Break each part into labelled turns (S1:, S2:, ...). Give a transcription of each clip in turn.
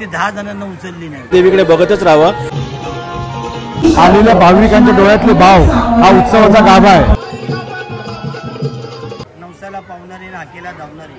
S1: इथे 10 जणांना उचलली नाही।
S2: देवीकडे बघतच राहावं।
S3: आलेल्या भाविकांच्या डोळ्यातले भाव हा उत्सवाचा गाभा आहे।
S1: नवसाला पावणारे नाकेला धावणारे।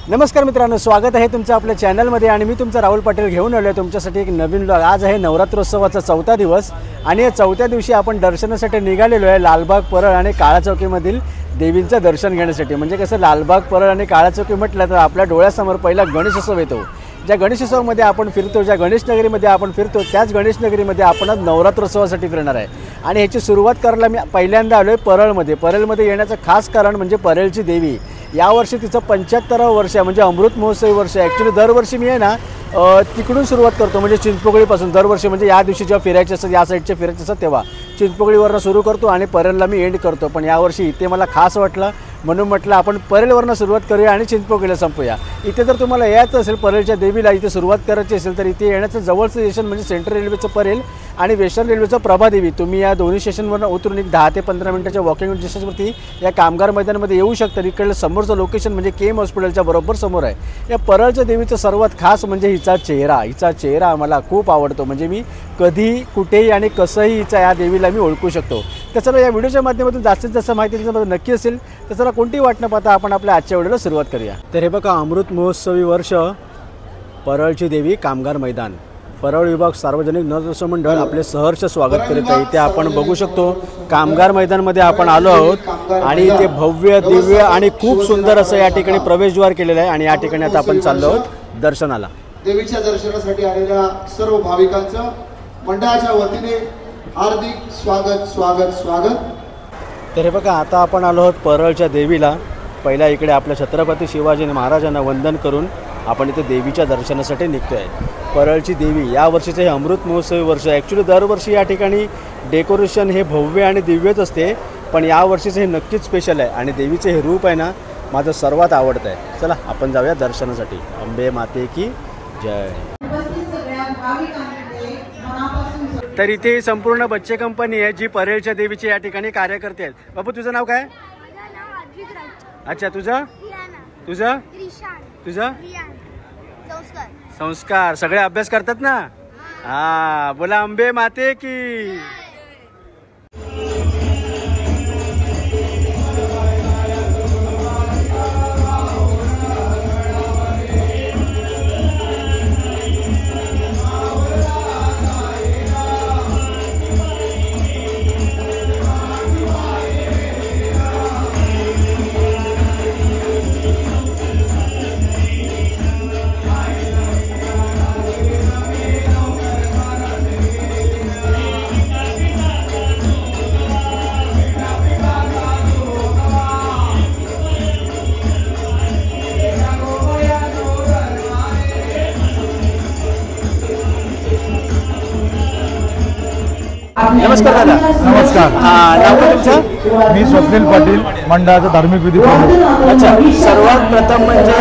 S2: नमस्कार मित्रांनो, स्वागत आहे तुमचं आपल्या चॅनलमध्ये आणि मी तुमचा राहुल पाटील घेऊन आलो आहे तुमच्यासाठी एक नवीन व्लॉग। आज आहे नवरात्रोत्सवाचा 4था दिवस आणि या 4थ्या दिवशी आपण दर्शनासाठी निघालेलो आहे लालबाग परळ आणि काळा चौकीमधील देवींचं दर्शन घेण्यासाठी। म्हणजे कसं, लालबाग परळ आणि काळा चौकी म्हटलं तर आपल्या डोळ्यासमोर पहिला गणेशोत्सव येतो। ज्या गणेशोत्सवामध्ये आपण फिरतो, ज्या गणेश नगरीमध्ये आपण फिरतो, त्याच गणेश नगरीमध्ये आपण आज नवरात्रोत्सवासाठी फिरणार आहे। आणि ह्याची सुरुवात करायला मी पहिल्यांदा आलो आहे परळमध्ये। परळमध्ये येण्याचं खास कारण म्हणजे परळची देवी यावर्षी तिचं 75वं वर्ष आहे, म्हणजे अमृत महोत्सवी वर्ष आहे। ॲक्च्युली दरवर्षी मी आहे ना तिकडून सुरुवात करतो, म्हणजे चिंचपोकळीपासून दरवर्षी, म्हणजे या दिवशी जेव्हा फिरायचे असतात, या साईडचे फिरायचे असतात तेव्हा चिंचपोकळीवरनं सुरू करतो आणि परळला मी एंड करतो। पण यावर्षी इथे मला खास वाटलं म्हणून म्हटलं आपण परळवरनं सुरुवात करूया आणि चिंचपोकळीला संपूया। इथे जर तुम्हाला यायचं असेल परळच्या देवीला इथे सुरुवात करायची असेल तर इथे येण्याचं जवळचं स्टेशन म्हणजे सेंट्रल रेल्वेचं परेल आणि वेस्टर्न रेल्वेचं प्रभादेवी। तुम्ही या दोन्ही स्टेशनवरनं उतरून एक 10 ते 15 मिनिटाच्या वॉकिंग डिस्टन्सवरती या कामगार मैदानामध्ये येऊ शकता। इकडलं समोरचं लोकेशन म्हणजे केम हॉस्पिटलच्या बरोबर समोर आहे। या परळच्या देवीचं सर्वात खास म्हणजे हिचा चेहरा मला खूप आवडतो। म्हणजे मी कधी कुठेही आणि कसंही हिचा या देवीला मी ओळखू शकतो। तर चला या व्हिडिओच्या माध्यमातून जास्तीत जास्त माहिती त्याच्यामध्ये नक्की असेल तर चला कोणती वाट न पाहता आपण आपल्या आजच्या व्हिडिओला सुरुवात करूया। तर हे बघा, अमृत महोत्सवी वर्ष, परळची देवी, कामगार मैदान, परळ विभाग सार्वजनिक नवरोत्सव मंडळ आपले सहर्ष स्वागत करीत आहे। इथे आपण बघू शकतो कामगार मैदानमध्ये आपण आलो आहोत आणि इथे भव्य दिव्य आणि खूप सुंदर असं या ठिकाणी प्रवेशद्वार केलेलं आहे आणि या ठिकाणी आता आपण चाललो आहोत दर्शनाला।
S4: देवीच्या दर्शनासाठी आलेल्या सर्व भाविकांचं मंडळाच्या वतीने हार्दिक स्वागत स्वागत स्वागत।
S2: तर हे बघा, आता आपण आलो आहोत परळच्या देवीला। पहिला इकडे आपल्या छत्रपती शिवाजी महाराजांना वंदन करून आपण इथे देवीच्या दर्शनासाठी निघतो आहे। परळची देवी या वर्षीचं हे अमृत महोत्सवी वर्ष आहे। ॲक्च्युली दरवर्षी या ठिकाणी डेकोरेशन हे भव्य आणि दिव्यच असते, पण या वर्षीचं हे नक्कीच स्पेशल आहे आणि देवीचं हे रूप आहे ना माझं सर्वात आवडतं आहे। चला आपण जाऊया दर्शनासाठी। अंबे माते की जय। तर इथे संपूर्ण बच्चे कंपनी आहे जी परळच्या देवीची या ठिकाणी कार्य करते आहेत। बाबू तुझं नाव काय? अच्छा, तुझं संस्कार। सगळे अभ्यास करतात ना? हा, बोला अंबे माते की। नमस्कार दादा।
S3: नमस्कार।
S2: नाव काय तुमचं?
S3: मी स्वप्नील पाटील, मंडळाचा धार्मिक विधी प्रमुख।
S2: अच्छा, सर्वात प्रथम म्हणजे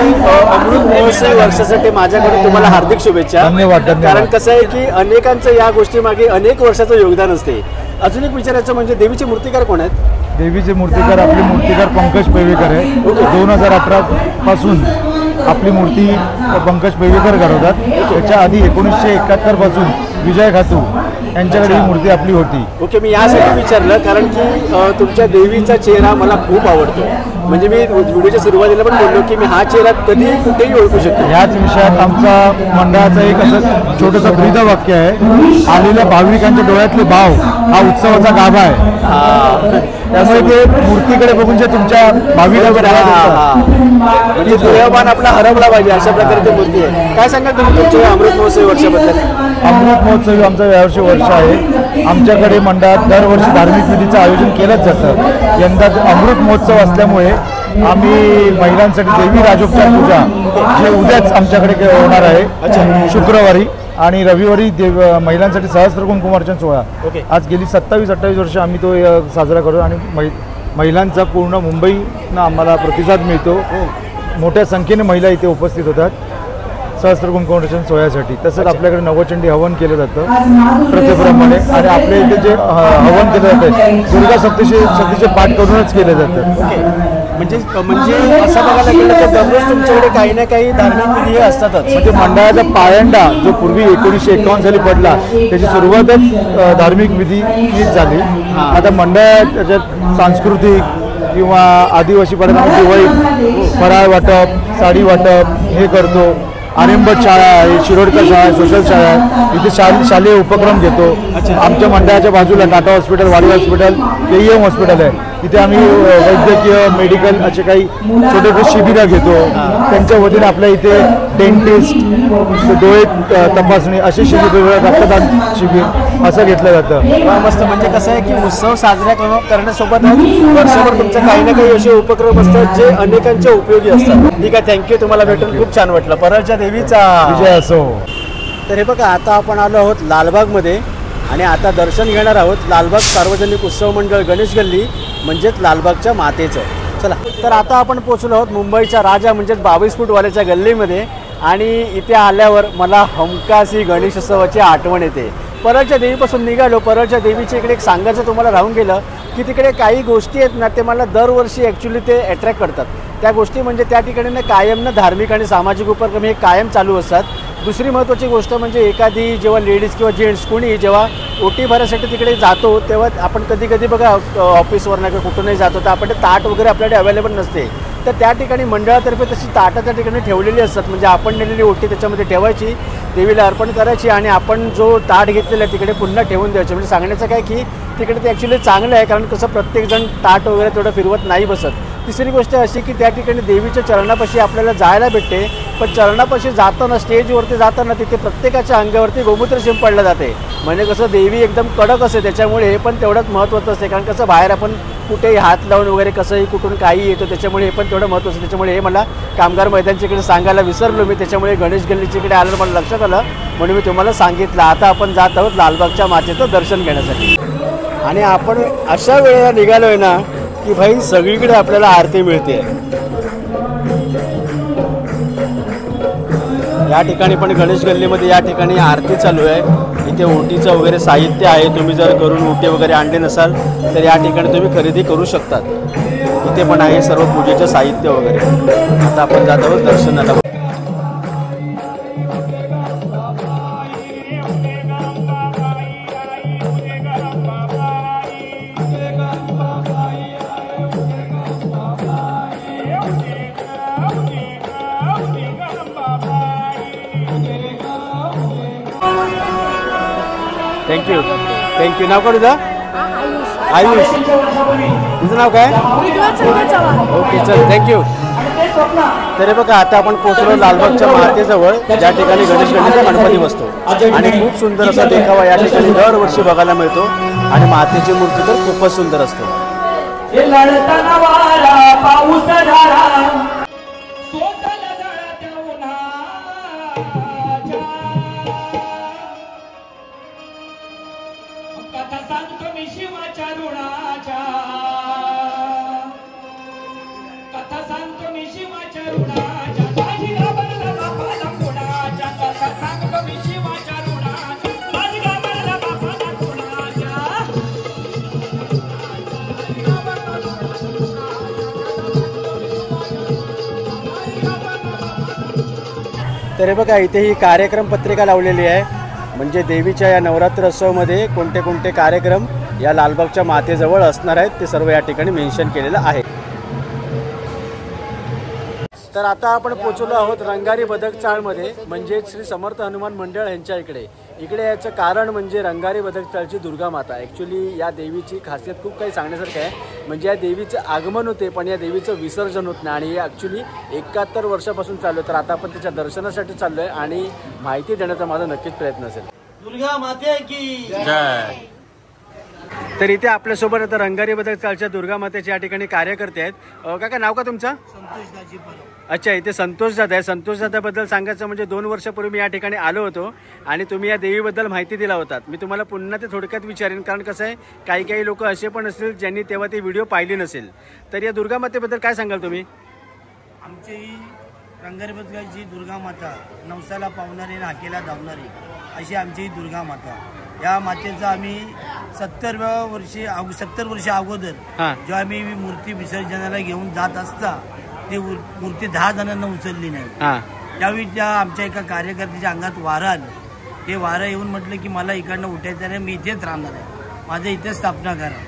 S2: अमृत महोत्सवी वर्षासाठी माझ्याकडून तुम्हाला हार्दिक शुभेच्छा।
S3: धन्यवाद।
S2: कारण कसं आहे की अनेकांचं या गोष्टीमागे अनेक वर्षाचं योगदान असते। अजून एक विचारायचं म्हणजे देवीचे मूर्तिकार कोण आहेत?
S3: देवीचे मूर्तिकार आपले मूर्तिकार पंकज पेवेकर आहे। 2018 पासून आपली मूर्ती पंकज पेवेकर करवतात। त्याच्या आधी 1971 पासून विजय खातू यांच्याकडे ही मूर्ती आपली होती।
S2: ओके, मी यासाठी विचारलं कारण की तुमच्या देवीचा चेहरा मला खूप आवडतो। म्हणजे मी व्हिडिओच्या सुरुवातीला पण बोललो की मी हा चेहरा कधी कुठेही ओळखू शकतो।
S3: याच विषयात आमचा मंडळाचं एक असं छोटंसं ब्रीद वाक्य आहे, आलेल्या भाविकांच्या डोळ्यातले भाव हा उत्सवाचा गाभा आहे। त्यामुळे ते मूर्तीकडे बघून जे तुमच्या भाविकांकडे
S2: म्हणजे देवबान आपला हरवला पाहिजे अशा प्रकारची मूर्ती आहे। काय सांगाल तुम्ही तुमच्या अमृत महोत्सवी वर्षाबद्दल?
S3: अमृत महोत्सवी आमचं यावर्षी वर्ष आहे। आमच्याकडे मंडळात दरवर्षी धार्मिक विधीचं आयोजन केलंच जातं। यंदा अमृत महोत्सव असल्यामुळे आम्ही महिलांसाठी देवी राजोपचार पूजा जे उद्याच आमच्याकडे होणार आहे शुक्रवारी आणि रविवारी महिलांसाठी सहस्त्र कुंकुमार्चन सोहळा। आज गेली 27-28 वर्ष आम्ही तो साजरा करतो आणि महिलांचा पूर्ण मुंबईनं आम्हाला प्रतिसाद मिळतो। मोठ्या संख्येने महिला इथे उपस्थित होतात सहस्त्र कुंकुमार्चन सोहळ्यासाठी। तसंच आपल्याकडे नवचंडी हवन केलं जातं प्रथेप्रमाणे आणि आपल्या इथे जे हवन केलं जातं दुर्गा सप्तशतीचे पाठ करूनच केलं जातं।
S2: म्हणजे असं बघायला गेलं तर दररोज तुमच्याकडे काही ना काही धार्मिक विधी हे असतातच.
S3: म्हणजे मंडळाचा पायंडा जो पूर्वी 1951 साली पडला त्याची सुरुवातच धार्मिक विधीच झाली. आता मंडळात त्याच्यात सांस्कृतिक किंवा आदिवासी पद्धतीने दिवाळी फराळ वाटप, साडी वाटप हे करतो. आर्यभट्ट शाळा आहे, शिरोडकर शाळा आहे, सोशल शाळा आहे, इथे शालेय उपक्रम घेतो. आमच्या मंडळाच्या बाजूला टाटा हॉस्पिटल, वाडी हॉस्पिटल, KEM हॉस्पिटल आहे, तिथे आम्ही वैद्यकीय मेडिकल असे काही छोटे छोटे शिबिरं घेतो. त्यांच्या वतीने आपल्या इथे डेंटिस्ट, डोळे तपासणी असे शिबिर, रक्तदान शिबिर असं घेतलं जातं.
S2: मस्त. म्हणजे कसं आहे की उत्सव साजरा करण्यासोबत वर्षभर तुमचं काही ना काही असे उपक्रम असतात जे अनेकांच्या उपयोगी असतात. ठीक आहे, थँक्यू. तुम्हाला भेटून खूप छान वाटलं. परळच्या देवीचा
S3: विजय असो.
S2: तर हे बघा, आता आपण आलो आहोत लालबागमध्ये आणि आता दर्शन घेणार आहोत लालबाग सार्वजनिक उत्सव मंडळ गणेश गल्ली म्हणजेच लालबागच्या मातेचं. चला, तर आता आपण पोहोचलो आहोत मुंबईच्या राजा म्हणजेच 22 फूटवाल्याच्या गल्लीमध्ये आणि इथे आल्यावर मला हमखास गणेशोत्सवाची आठवण येते. परळच्या देवीपासून निघालो. परळच्या देवीच्या इकडे एक सांगायचं तुम्हाला राहून गेलं की तिकडे काही गोष्टी आहेत ना, ते मला दरवर्षी ॲक्च्युली ते अट्रॅक्ट करतात. त्या गोष्टी म्हणजे त्या ठिकाणी ना कायम ना धार्मिक आणि सामाजिक उपक्रम हे कायम चालू असतात. दुसरी महत्त्वाची गोष्ट म्हणजे एखादी जेव्हा लेडीज किंवा जेंट्स कोणी जेव्हा ओटी भरायसाठी तिकडे जातो तेव्हा आपण कधी कधी बघा ऑफिसवरनं किंवा कुठूनही जातो तर आपण ताट वगैरे आपल्याकडे अवेलेबल नसते. तर त्या ठिकाणी मंडळातर्फे तशी ताटं त्या ठिकाणी ठेवलेली असतात. म्हणजे आपण नेलेली ओटी त्याच्यामध्ये ठेवायची, देवीला अर्पण करायची आणि आपण जो ताट घेतलेला आहे तिकडे पुन्हा ठेवून द्यायचे. म्हणजे सांगण्याचं काय की तिकडे ते ॲक्च्युली चांगलं आहे, कारण कसं प्रत्येकजण ताट वगैरे तेवढं फिरवत नाही बसत. तिसरी गोष्ट अशी की त्या ठिकाणी देवीच्या चरणापाशी आपल्याला जायला भेटते, पण चरणापाशी जाताना स्टेजवरती जाताना तिथे प्रत्येकाच्या अंगावरती गोमूत्र शिंपडलं जाते. म्हणजे कसं देवी एकदम कडक असते, त्याच्यामुळे हे पण तेवढंच महत्त्वाचं असते. कारण कसं बाहेर आपण कुठेही हात लावून वगैरे कसंही कुठून काही येतो, त्याच्यामुळे हे पण तेवढं महत्त्वाचं असतं. त्याच्यामुळे हे मला कामगार मैदानच्या इकडे सांगायला विसरलो मी, त्याच्यामुळे गणेश गल्लीच्या इकडे आलं मला लक्षात आलं म्हणून मी तुम्हाला सांगितलं. आता आपण जात आहोत लालबागच्या मातेचं दर्शन घेण्यासाठी आणि आपण अशा वेळेला निघालो आहे ना की भाई सगळीकडे आपल्याला आरती मिळते. या ठिकाणी पण गणेश गल्लीमध्ये या ठिकाणी आरती चालू आहे. इथे ओटीचं वगैरे साहित्य आहे. तुम्ही जर घरून ओटी वगैरे आणले नसाल तर या ठिकाणी तुम्ही खरेदी करू शकतात. इथे पण आहे सर्व पूजेचं साहित्य वगैरे. आता आपण जात आहोत दर्शनाला. थँक्यू. थँक्यू. नाव काय तुझं? आयुष. तुझं नाव काय? ओके, चल, थँक्यू. तर बघा, आता आपण पोहोचलो लालबागच्या मातेजवळ ज्या ठिकाणी गणेश गल्लीचा गणपती बसतो आणि खूप सुंदर असा देखावा या ठिकाणी दरवर्षी बघायला मिळतो आणि मातेची मूर्ती तर खूपच सुंदर असते. तर हे बघा, इथे ही कार्यक्रम पत्रिका लावलेली आहे. म्हणजे देवीच्या या नवरात्रोत्सवामध्ये कोणते कोणते कार्यक्रम या लालबागच्या मातेजवळ असणार आहेत ते सर्व या ठिकाणी मेन्शन केलेलं आहे. तर आता आपण पोहोचलो आहोत रंगारी बदक चाळमध्ये म्हणजे श्री समर्थ हनुमान मंडळ यांच्या इकडे. इकडे याचं कारण म्हणजे रंगारी बदक चाळची दुर्गा माता. ॲक्च्युली या देवीची खासियत खूप काही सांगण्यासारखं आहे. म्हणजे या देवीचं आगमन होते पण या देवीचं विसर्जन होत नाही आणि हे ॲक्च्युली 71 वर्षापासून चालू आहे. तर आता आपण त्याच्या दर्शनासाठी चाललो आहे आणि माहिती देण्याचा माझा नक्कीच प्रयत्न असेल.
S1: दुर्गा माते की
S2: जय. तर इथे आपल्यासोबत आता रंगारी बदक चाळच्या दुर्गा मातेच्या या ठिकाणी कार्यकर्ते आहेत. काका, नाव का तुमचं?
S1: संतोषदाजी परब.
S2: अच्छा, इथे संतोष दादा आहे. संतोष दादाबद्दल सांगायचं म्हणजे 2 वर्षापूर्वी मी या ठिकाणी आलो होतो आणि तुम्ही या देवीबद्दल माहिती दिला होतात. मी तुम्हाला पुन्हा ते थोडक्यात विचारेन, कारण कसं आहे काही काही लोक असे पण असतील ज्यांनी तेव्हा ती व्हिडिओ पाहिली नसेल. तर या दुर्गा मातेबद्दल काय सांगाल तुम्ही?
S1: आमची ही रंगारी बदकाची दुर्गा माता, नवसाला पावणारी आणि हाकेला धावणारी अशी आमची दुर्गा माता. या मातेचं आम्ही 70व्या वर्षी 70 वर्ष अगोदर
S2: हा.
S1: जेव्हा आम्ही मूर्ती विसर्जनाला घेऊन जात असता ते मूर्ती 10 जणांना उचलली नाही.
S2: हा
S1: त्यावेळी त्या आमच्या एका कार्यकर्त्याच्या अंगात वारं आलं. ते वारं येऊन म्हटलं की मला इकडनं उठायचं नाही, मी इथेच राहणार आहे, माझं इथेच स्थापना करा.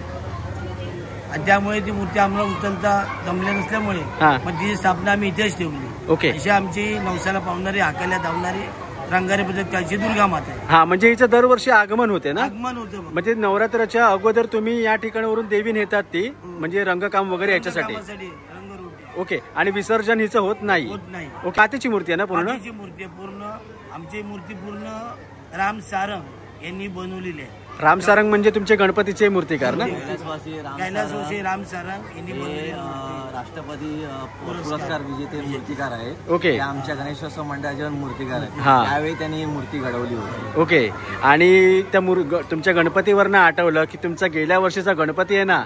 S1: आणि त्यामुळे ती मूर्ती आम्हाला उचलता जमल्या नसल्यामुळे
S2: हा.
S1: मग ती स्थापना आम्ही इथेच ठेवली.
S2: ओके.
S1: अशी आमची नवसाला पावणारी हाकायला धावणारी रंगारी पद्धत दुर्गा माता आहे.
S2: हा म्हणजे हिचं दरवर्षी आगमन होते ना.
S1: आगमन होतं मग.
S2: म्हणजे नवरात्राच्या अगोदर तुम्ही या ठिकाणावरून देवी नेतात ती म्हणजे रंगकाम वगैरे याच्यासाठी.
S1: रंगरूप
S2: ओके. आणि विसर्जन हिचं होत नाही.
S1: होत नाही.
S2: ओके. मातीची मूर्ती आहे ना पूर्ण.
S1: मातीची मूर्ती आहे पूर्ण. आमची मूर्ती पूर्ण राम सारंग यांनी बनवलेली आहे.
S2: राम सारंग म्हणजे तुमचे गणपतीचे मूर्तिकार ना.
S1: कैलासवासी राम सारंग यांनी बनवलेली
S5: राष्ट्रपती पुरस्कार विजेते मूर्तिकार आहेत.
S2: ओके.
S5: ते आमच्या गणेशोत्सव मंडळाचे मूर्तिकार आहेत.
S2: हा.
S5: त्यावेळी त्यांनी मूर्ती घडवली होती.
S2: ओके. आणि त्या तुमच्या गणपतीवरनं आठवलं की तुमचा गेल्या वर्षीचा गणपती आहे ना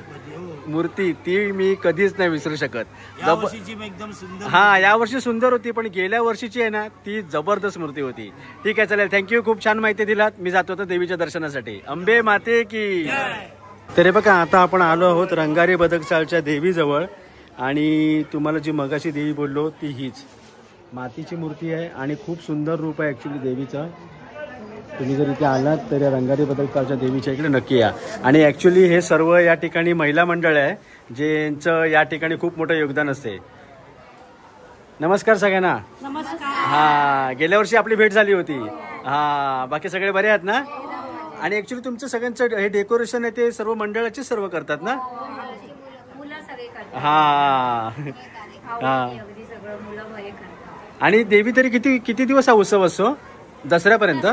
S2: मूर्ती, ती मी कधीच नाही विसरू शकत.
S1: एकदम सुंदर.
S2: हा यावर्षी सुंदर होती पण गेल्या वर्षीची आहे ना ती जबरदस्त मूर्ती होती. ठीक आहे चालेल, थँक्यू. खूप छान माहिती दिलात. मी जातो होतो देवीच्या दर्शनासाठी. अंबे माते की. तरी बघा आता आपण आलो आहोत रंगारी बदकचाळच्या देवीजवळ आणि तुम्हाला जी मगाशी देवी बोललो ती हीच मातीची मूर्ती आहे आणि खूप सुंदर रूप आहे ॲक्च्युली देवीचं. तुम्ही जर इथे आलात तर या रंगारी बदकचाळच्या देवीच्या इकडे नक्की या. आणि ॲक्च्युली हे सर्व या ठिकाणी महिला मंडळ आहे ज्यांचं या ठिकाणी खूप मोठं योगदान असते. नमस्कार सगळ्यांना.
S6: नमस्कार.
S2: हा गेल्या वर्षी आपली भेट झाली होती. हा बाकी सगळे बरे आहेत ना. आणि ॲक्च्युली तुमचं सगळ्यांचं हे डेकोरेशन आहे ते सर्व मंडळाचे सर्व करतात ना. हा हा. आणि देवी तरी किती दिवस हा उत्सव असतो. दसऱ्यापर्यंत.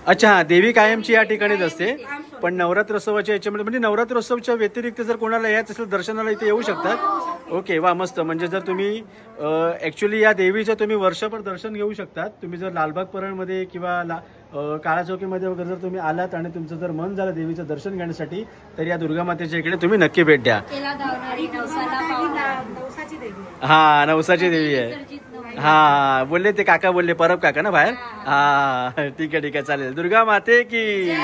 S2: अच्छा. देवी कायमची या ठिकाणीच असते पण नवरात्रोत्सवाच्या याच्यामध्ये म्हणजे नवरात्रोत्सवच्या व्यतिरिक्त जर कोणाला यायचं असेल दर्शनाला इथे येऊ शकतात. ओके वा मस्त. म्हणजे जर तुम्ही ॲक्च्युली या देवीचं तुम्ही वर्षभर दर्शन घेऊ शकतात. तुम्ही जर लालबाग परळमध्ये किंवा काळा चौकीमध्ये वगैरे जर तुम्ही आलात आणि तुमचं जर मन झालं देवीचं दर्शन घेण्यासाठी तर या दुर्गा मातेच्या इकडे तुम्ही नक्की भेट द्या. हा नवसाची देवी आहे. हा बोलले ते काका बोलले परब काका ना बाहेर. हा ठीक आहे चालेल. दुर्गा माते की.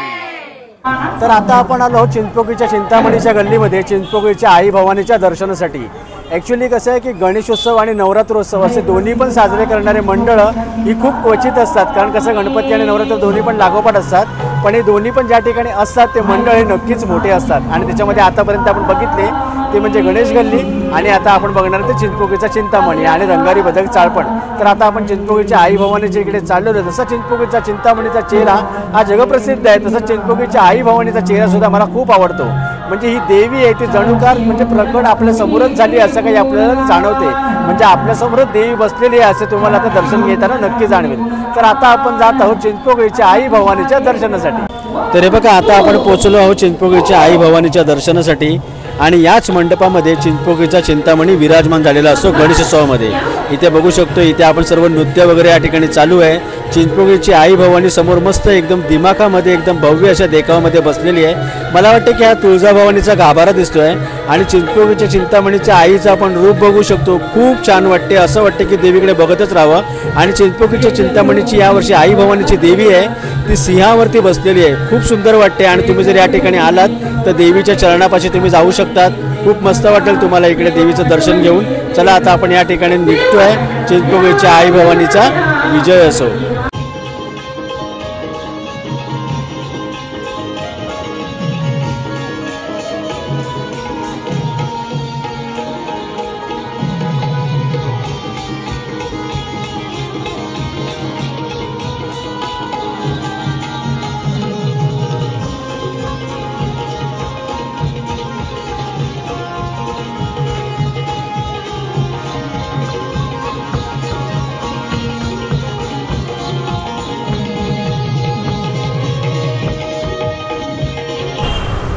S2: तर आता आपण आलो चिंचपोकळीच्या चिंतामणीच्या गल्लीमध्ये चिंचपोकळीच्या आई भवानीच्या दर्शनासाठी. ॲक्च्युली कसं आहे की गणेशोत्सव आणि नवरात्रोत्सव असे दोन्ही पण साजरे करणारे मंडळं ही खूप क्वचित असतात. कारण कसं गणपती आणि नवरात्र दोन्ही पण लागोपाठ असतात पण हे दोन्ही पण ज्या ठिकाणी असतात ते मंडळ हे नक्कीच मोठे असतात. आणि त्याच्यामध्ये आतापर्यंत आपण बघितले ते म्हणजे गणेश गल्ली आणि आता आपण बघणार ते चिंचपोकळीचा चिंतामणी आणि रंगारी बदक चाळपण. तर आता आपण चिंचपोकळीच्या आई भवानीच्या इकडे चाललेलो. जसं चिंचपोकळीचा चिंतामणीचा चेहरा हा जगप्रसिद्ध आहे तसं चिंचपोकळीच्या आई भवानीचा चेहरा सुद्धा मला खूप आवडतो. म्हणजे ही देवी आहे ती जणूकार म्हणजे प्रकट आपल्या समोरच झाली असं काही आपल्याला जाणवते. म्हणजे आपल्यासमोरच देवी बसलेली आहे असं तुम्हाला आता दर्शन घेताना नक्की जाणवेल. तर आता आपण जात आहोत चिंचपोकळीच्या आई भवानीच्या दर्शनासाठी. तर हे बघा आता आपण पोहोचलो आहोत चिंचपोकळीच्या आई भवानीच्या दर्शनासाठी आणि याच मंडपामध्ये चिंचपोकळीचा चिंतामणी विराजमान झालेला असतो गणेशोत्सवामध्ये. इथे बघू शकतो इथे आपण सर्व नृत्य वगैरे या ठिकाणी चालू आहे. चिंचपोकळीची आई भवानी समोर मस्त एकदम दिमाखामध्ये एकदम भव्य अशा देखावामध्ये बसलेली आहे. मला वाटतं की हा तुळजाभवानीचा गाभारा दिसतोय आणि चिंचपोकळीच्या चिंतामणीच्या आईचं आपण रूप बघू शकतो. खूप छान वाटते. असं वाटतं की देवीकडे बघतच राहावं. आणि चिंचपोकळीच्या चिंतामणीची यावर्षी आई भवानीची देवी आहे ती सिंहावरती बसलेली आहे. खूप सुंदर वाटते आणि तुम्ही जर या ठिकाणी आलात तर देवीच्या चरणापाशी तुम्ही जाऊ शकतात. खूप मस्त वाटेल तुम्हाला इकडे देवीचं दर्शन घेऊन. चला आता आपण या ठिकाणी निघतोय. चिंचपोकळीच्या आई भवानीचा विजय असो.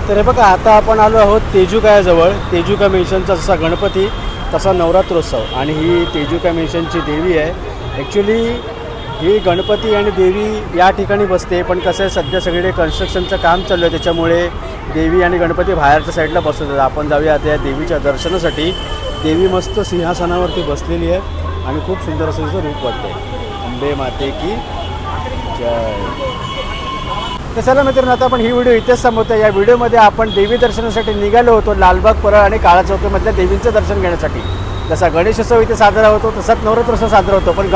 S2: तर हे बघा आता आपण आलो आहोत तेजुकायाजवळ. तेजुका मेन्शनचा जसा गणपती तसा नवरात्रोत्सव आणि ही तेजुका मेन्शनची देवी आहे. ॲक्च्युली ही गणपती आणि देवी या ठिकाणी बसते पण कसं आहे सध्या सगळीकडे कन्स्ट्रक्शनचं काम चालू आहे त्याच्यामुळे देवी आणि गणपती बाहेरच्या साईडला बसवतात. आपण जाऊया आता या देवीच्या दर्शनासाठी. देवी मस्त सिंहासनावरती बसलेली आहे आणि खूप सुंदर असं तिचं रूप वाटतंय. अंबे माते की जय. तर चला मित्रांनो, आता आपण ही व्हिडिओ इथेच संपवतो. या व्हिडिओमध्ये आपण देवी दर्शनासाठी निघालो होतो लालबाग, परळ आणि काळा चौकीमधल्या देवींचं दर्शन घेण्यासाठी. जसा गणेशोत्सव इथे साजरा होतो तसाच नवरात्रोत्सव साजरा होतो, पण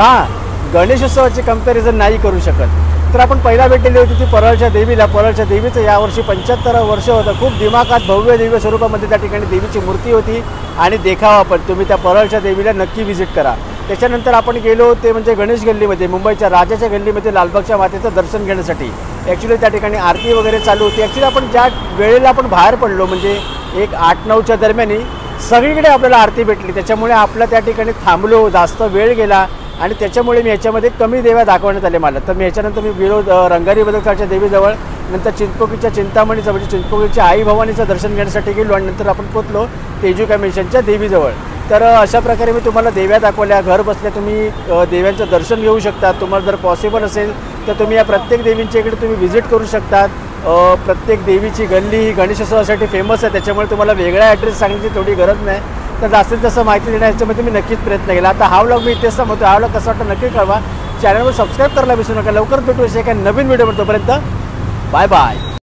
S2: गणेशोत्सवाची कंपॅरिझन नाही करू शकत. तर आपण पहिला भेट दिली होती ती परळच्या देवीला. परळच्या देवीचं यावर्षी 75 वर्ष होतं. खूप दिमाखात भव्य दिव्य स्वरूपामध्ये त्या ठिकाणी देवीची मूर्ती होती आणि देखावा पण. तुम्ही त्या परळच्या देवीला नक्की व्हिजिट करा. त्याच्यानंतर आपण गेलो ते म्हणजे गणेश गल्लीमध्ये, मुंबईच्या राजाच्या गल्लीमध्ये लालबागच्या मातेचं दर्शन घेण्यासाठी. ॲक्च्युली त्या ठिकाणी आरती वगैरे चालू होती. ॲक्च्युली आपण ज्या वेळेला आपण बाहेर पडलो म्हणजे एक 8-9च्या दरम्यानी सगळीकडे आपल्याला आरती भेटली. त्याच्यामुळे आपला त्या ठिकाणी थांबलो, जास्त वेळ गेला आणि त्याच्यामुळे मी ह्याच्यामध्ये कमी देव्या दाखवण्यात आले मला. तर मी ह्याच्यानंतर मी गेलो रंगारी बदकच्या देवीजवळ, नंतर चिंचपोकीच्या चिंतामणीचं म्हणजे चिंचपोकीच्या आई भवानीचं दर्शन घेण्यासाठी गेलो आणि नंतर आपण पोचलो तेजू कमिशनच्या देवीजवळ. तर अशा प्रकारे मी तुम्हाला देव्या दाखवल्या. घर बसल्या तुम्ही देव्यांचं दर्शन घेऊ शकता. तुम्हाला जर पॉसिबल असेल तर तुम्ही या प्रत्येक देवींच्या इकडे तुम्ही व्हिजिट करू शकतात. प्रत्येक देवीची गल्ली ही गणेशोत्सवासाठी फेमस आहे, त्याच्यामुळे तुम्हाला वेगळा ॲड्रेस सांगण्याची थोडी गरज नाही. तर जास्तीत जास्त माहिती देण्याच्यामध्ये मी नक्कीच प्रयत्न केला. आता हा व्लॉग मी इथेच संपवतो. हा व्लॉग कसा वाटतं नक्की कळवा. चॅनलवर सबस्क्राईब करायला विसरू नका. लवकर भेटू एका नवीन व्हिडिओमध्ये. तोपर्यंत बाय बाय.